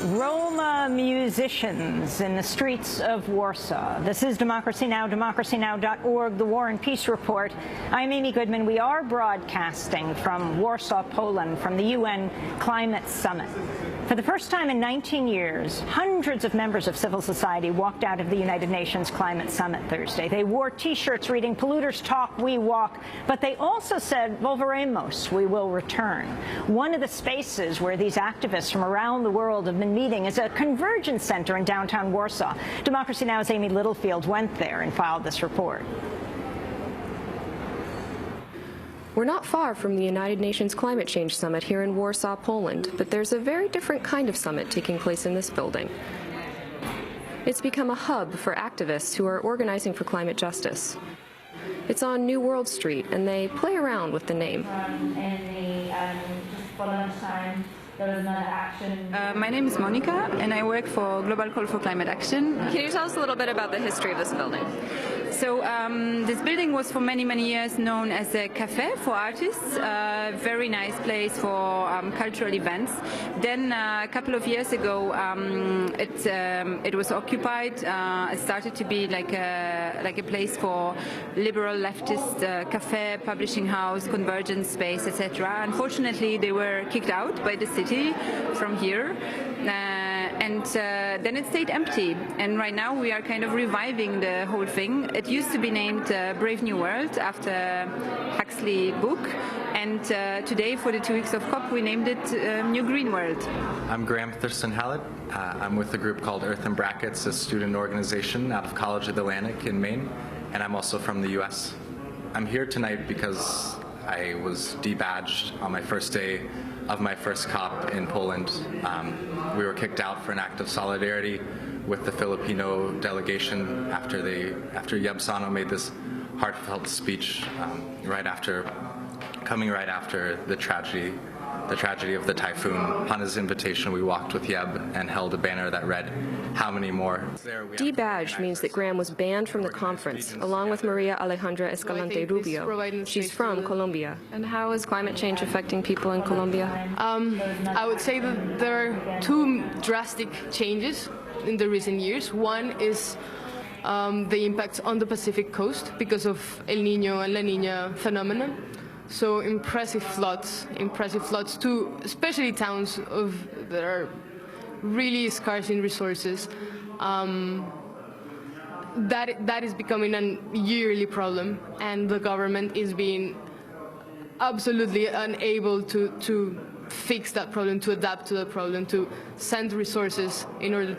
Roma musicians in the streets of Warsaw. This is Democracy Now!, democracynow.org, the War and Peace Report. I'm Amy Goodman. We are broadcasting from Warsaw, Poland, from the UN Climate Summit. For the first time in 19 years, hundreds of members of civil society walked out of the United Nations Climate Summit Thursday. They wore T-shirts reading, "Polluters talk, we walk," but they also said, "Volveremos," we will return. One of the spaces where these activists from around the world have been meeting is a convergence center in downtown Warsaw. Democracy Now!'s Amy Littlefield went there and filed this report. We're not far from the United Nations Climate Change Summit here in Warsaw, Poland, but there's a very different kind of summit taking place in this building. It's become a hub for activists who are organizing for climate justice. It's on New World Street, and they play around with the name. My name is Monica, and I work for Global Call for Climate Action. Can you tell us a little bit about the history of this building? So this building was for many, many years known as a cafe for artists, a very nice place for cultural events. Then a couple of years ago, it was occupied. It started to be like a place for liberal leftist cafe, publishing house, convergence space, etc. Unfortunately, they were kicked out by the city from here. And then it stayed empty, and right now we are kind of reviving the whole thing. It used to be named Brave New World after Huxley's book, and today for the 2 weeks of COP we named it New Green World. I'm Graham Thurston-Hallett. I'm with a group called Earth in Brackets, a student organization out of College of the Atlantic in Maine, and I'm also from the US. I'm here tonight because I was debadged on my first day of my first COP in Poland. We were kicked out for an act of solidarity with the Filipino delegation after Yeb Sano made this heartfelt speech coming right after the tragedy of the typhoon. Upon his invitation, we walked with Yeb and held a banner that read, "How many more?" Debadged means that Graham was banned from the conference, along with Maria Alejandra Escalante Rubio. She's from Colombia. And how is climate change affecting people in Colombia? I would say that there are two drastic changes in the recent years. One is the impact on the Pacific coast because of El Niño and La Niña phenomenon. So impressive floods to especially towns that are really scarce in resources. That is becoming a yearly problem, and the government is being absolutely unable to fix that problem, to adapt to the problem, to send resources in order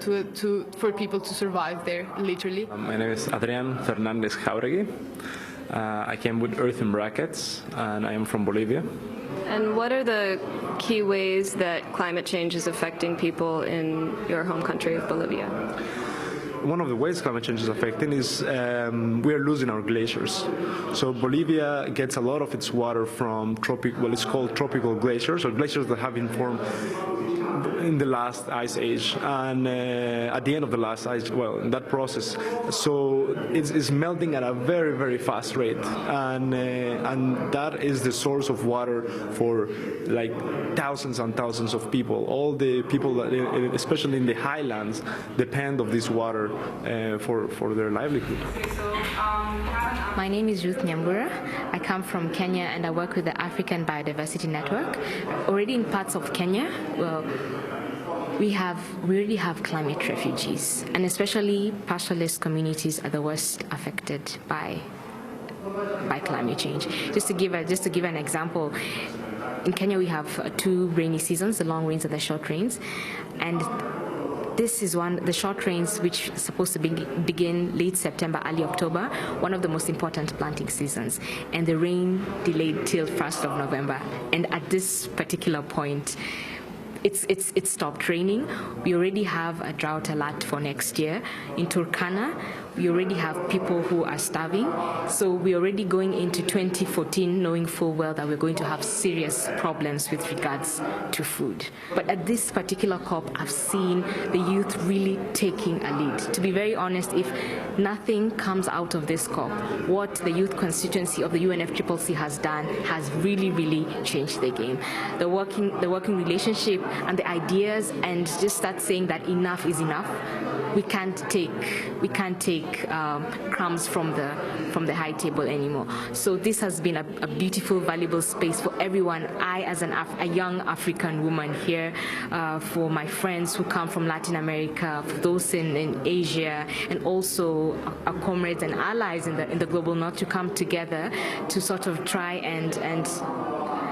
for people to survive there, literally. My name is Adrián Fernández Jauregui. I came with Earth in Brackets, and I am from Bolivia. And what are the key ways that climate change is affecting people in your home country of Bolivia? One of the ways climate change is affecting is we are losing our glaciers. So Bolivia gets a lot of its water from it's called tropical glaciers, or glaciers that have been formed in the last ice age, and at the end of the last ice, well, in that process, so it's melting at a very, very fast rate, and that is the source of water for like thousands and thousands of people. All the people that, especially in the highlands, depend on this water for their livelihood. My name is Ruth Nyambura. I come from Kenya, and I work with the African Biodiversity Network. Already in parts of Kenya, well, we already have climate refugees, and especially pastoralist communities are the worst affected by climate change. Just to give an example, in Kenya we have two rainy seasons, the long rains and the short rains, and this is the short rains, which is supposed to begin late September, early October, one of the most important planting seasons, and the rain delayed till 1st of November. And at this particular point, it stopped raining. We already have a drought alert for next year. In Turkana, we already have people who are starving. So we're already going into 2014 knowing full well that we're going to have serious problems with regards to food. But at this particular COP, I've seen the youth really taking a lead. To be very honest, if nothing comes out of this COP, what the youth constituency of the UNFCCC has done has really, really changed the game. The working relationship and the ideas and just start saying that enough is enough. We can't take crumbs from the high table anymore. So this has been a beautiful, valuable space for everyone. I, as a young African woman here, for my friends who come from Latin America, for those in Asia, and also our comrades and allies in the global north, to come together to sort of try and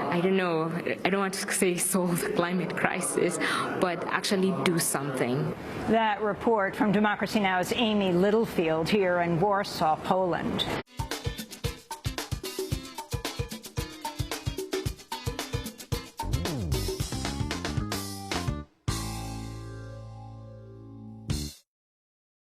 I don't know, I don't want to say solve the climate crisis, but actually do something. That report from Democracy Now!'s Amy Littlefield here in Warsaw, Poland.